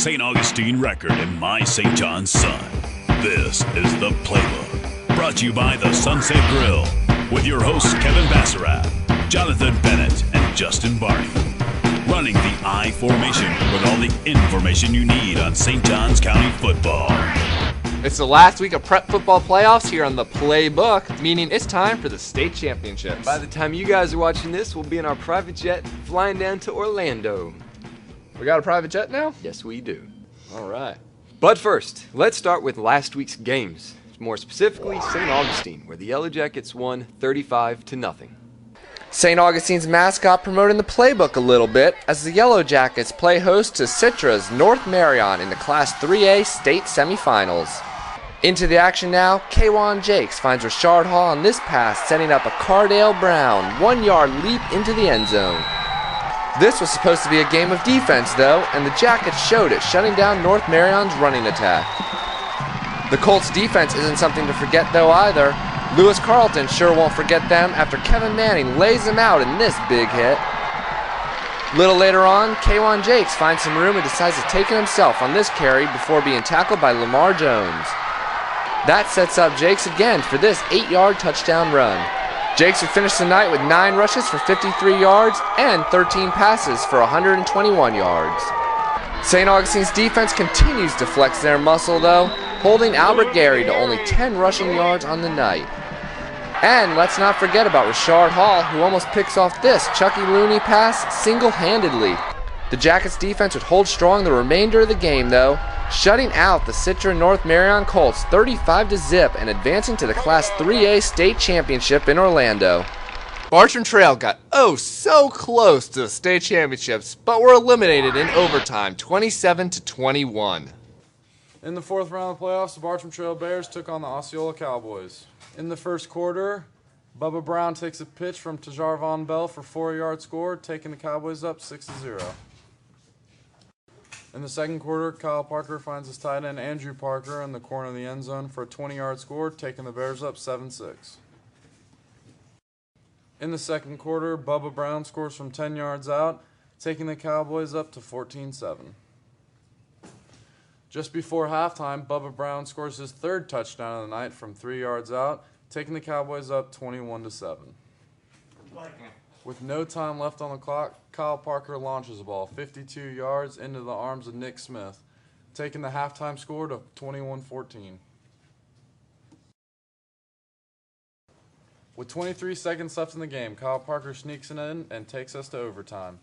St. Augustine record and my St. John's son. This is The Playbook, brought to you by the Sunset Grill, with your hosts Kevin Bassarat, Jonathan Bennett, and Justin Barney. Running the I formation with all the information you need on St. Johns County football. It's the last week of prep football playoffs here on the Playbook, meaning it's time for the state championships. By the time you guys are watching this, we'll be in our private jet flying down to Orlando. We got a private jet now? Yes, we do. All right. But first, let's start with last week's games. More specifically, St. Augustine, where the Yellow Jackets won 35-0. St. Augustine's mascot promoting the Playbook a little bit as the Yellow Jackets play host to Citra's North Marion in the Class 3A state semifinals. Into the action now, K1 Jakes finds Richard Hall on this pass, setting up a Cardale Brown 1-yard leap into the end zone. This was supposed to be a game of defense though, and the Jackets showed it, shutting down North Marion's running attack. The Colts defense isn't something to forget though either. Lewis Carlton sure won't forget them after Kevin Manning lays them out in this big hit. Little later on, K1 Jakes finds some room and decides to take it himself on this carry before being tackled by Lamar Jones. That sets up Jakes again for this 8-yard touchdown run. Jakes would finish the night with 9 rushes for 53 yards and 13 passes for 121 yards. St. Augustine's defense continues to flex their muscle though, holding Albert Gary to only 10 rushing yards on the night. And let's not forget about Richard Hall, who almost picks off this Chucky Looney pass single-handedly. The Jackets defense would hold strong the remainder of the game though, shutting out the Citra North Marion Colts 35-0 and advancing to the Class 3A state championship in Orlando. Bartram Trail got so close to the state championships, but were eliminated in overtime 27-21. In the fourth round of the playoffs, the Bartram Trail Bears took on the Osceola Cowboys. In the first quarter, Bubba Brown takes a pitch from Tajar Von Bell for a 4-yard score, taking the Cowboys up 6-0. In the second quarter, Kyle Parker finds his tight end Andrew Parker in the corner of the end zone for a 20-yard score, taking the Bears up 7-6. In the second quarter, Bubba Brown scores from 10 yards out, taking the Cowboys up to 14-7. Just before halftime, Bubba Brown scores his third touchdown of the night from 3 yards out, taking the Cowboys up 21-7. With no time left on the clock, Kyle Parker launches the ball 52 yards into the arms of Nick Smith, taking the halftime score to 21-14. With 23 seconds left in the game, Kyle Parker sneaks it in and takes us to overtime.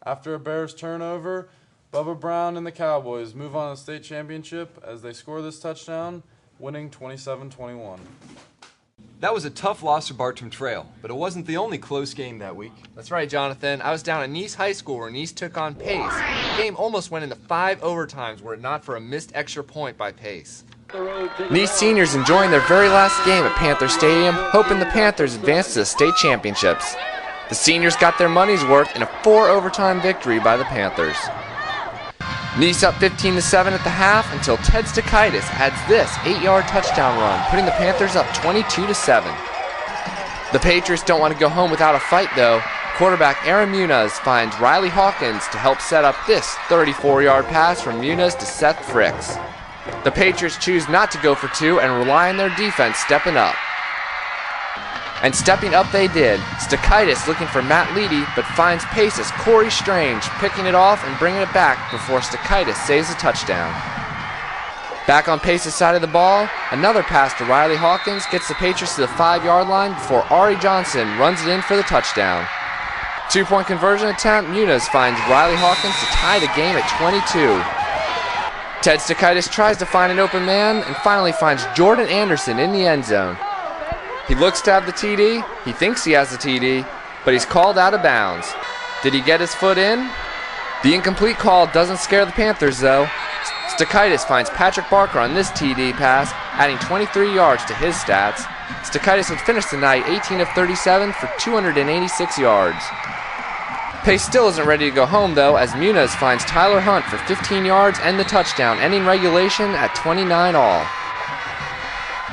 After a Bears turnover, Bubba Brown and the Cowboys move on to the state championship as they score this touchdown, winning 27-21. That was a tough loss for Bartram Trail, but it wasn't the only close game that week. That's right, Jonathan. I was down at Nice High School where Nice took on Pace. The game almost went into 5 overtimes were it not for a missed extra point by Pace. Nice seniors enjoying their very last game at Panther Stadium, hoping the Panthers advance to the state championships. The seniors got their money's worth in a 4-overtime victory by the Panthers. Nice up 15-7 at the half until Ted Stakaitis adds this 8-yard touchdown run, putting the Panthers up 22-7. The Patriots don't want to go home without a fight though. Quarterback Aaron Muniz finds Riley Hawkins to help set up this 34-yard pass from Muniz to Seth Fricks. The Patriots choose not to go for 2 and rely on their defense stepping up. And stepping up they did. Stakaitis looking for Matt Leedy, but finds Pace's Corey Strange, picking it off and bringing it back before Stakaitis saves a touchdown. Back on Pace's side of the ball, another pass to Riley Hawkins gets the Patriots to the 5-yard line before Ari Johnson runs it in for the touchdown. 2-point conversion attempt, Muniz finds Riley Hawkins to tie the game at 22. Ted Stakaitis tries to find an open man and finally finds Jordan Anderson in the end zone. He looks to have the TD, he thinks he has the TD, but he's called out of bounds. Did he get his foot in? The incomplete call doesn't scare the Panthers though. Stakaitis finds Patrick Barker on this TD pass, adding 23 yards to his stats. Stakaitis would finish the night 18 of 37 for 286 yards. Pace still isn't ready to go home though, as Muniz finds Tyler Hunt for 15 yards and the touchdown, ending regulation at 29 all.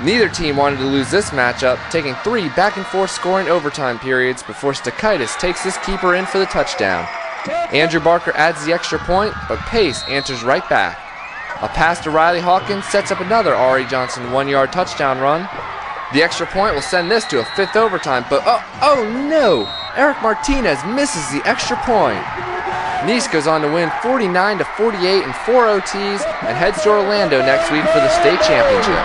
Neither team wanted to lose this matchup, taking 3 back-and-forth scoring overtime periods before Stakaitis takes this keeper in for the touchdown. Andrew Barker adds the extra point, but Pace answers right back. A pass to Riley Hawkins sets up another Ari Johnson 1-yard touchdown run. The extra point will send this to a 5th overtime, but oh no! Eric Martinez misses the extra point. Nice goes on to win 49-48 in 4 OTs and heads to Orlando next week for the state championship.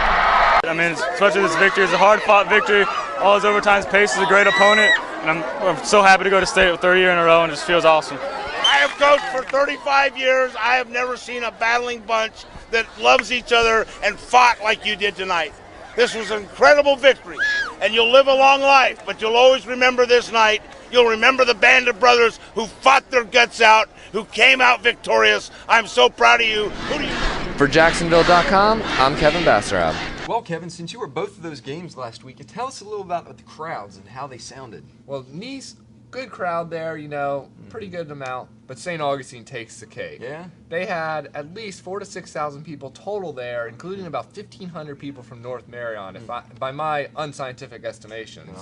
I mean, especially this victory, it's a hard-fought victory. All those overtimes, Pace is a great opponent, and I'm so happy to go to state with 3rd year in a row, and it just feels awesome. I have coached for 35 years. I have never seen a battling bunch that loves each other and fought like you did tonight. This was an incredible victory, and you'll live a long life, but you'll always remember this night. You'll remember the band of brothers who fought their guts out, who came out victorious. I'm so proud of you. For Jacksonville.com, I'm Kevin Bassarab. Well, Kevin, since you were both of those games last week, tell us a little about the crowds and how they sounded. Well, Nice, good crowd there, pretty good amount, but St. Augustine takes the cake. Yeah? They had at least 4,000 to 6,000 people total there, including about 1,500 people from North Marion, by my unscientific estimations.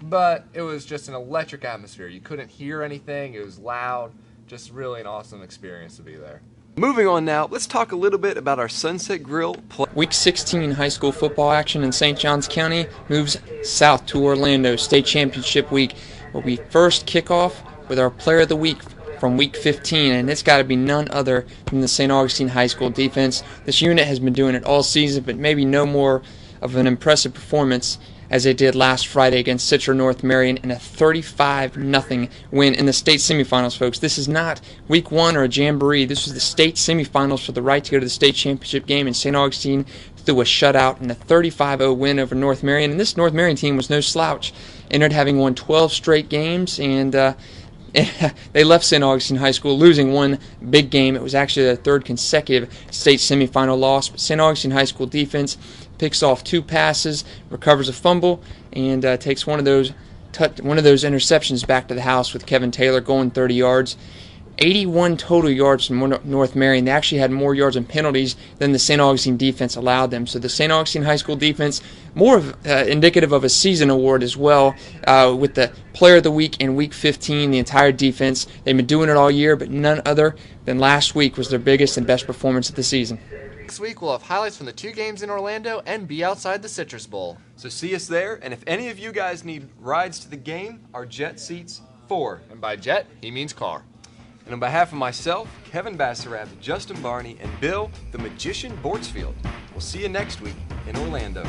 But it was just an electric atmosphere. You couldn't hear anything. It was loud. Just really an awesome experience to be there. Moving on now, let's talk a little bit about our Sunset Grill Week 16 high school football action in St. Johns County moves south to Orlando. State Championship Week will be first kickoff with our Player of the Week from Week 15, and it's got to be none other than the St. Augustine High School defense. This unit has been doing it all season, but maybe no more of an impressive performance as they did last Friday against Citro North Marion in a 35-0 win in the state semifinals, folks. This is not Week 1 or a jamboree. This was the state semifinals for the right to go to the state championship game, and St. Augustine threw a shutout in a 35-0 win over North Marion. And this North Marion team was no slouch. Ended having won 12 straight games, and they left St. Augustine High School losing one big game. It was actually their 3rd consecutive state semifinal loss. But St. Augustine High School defense picks off 2 passes, recovers a fumble, and takes one of those interceptions back to the house with Kevin Taylor going 30 yards. 81 total yards from North Marion. They actually had more yards and penalties than the St. Augustine defense allowed them. So the St. Augustine High School defense, more indicative of a season award as well, with the Player of the Week in Week 15, the entire defense. They've been doing it all year, but none other than last week was their biggest and best performance of the season. Next week, we'll have highlights from the 2 games in Orlando and be outside the Citrus Bowl. So see us there, and if any of you guys need rides to the game, our jet seats 4. And by jet, he means car. And on behalf of myself, Kevin Bassarab, Justin Barney, and Bill, the Magician Bortsfield, we'll see you next week in Orlando.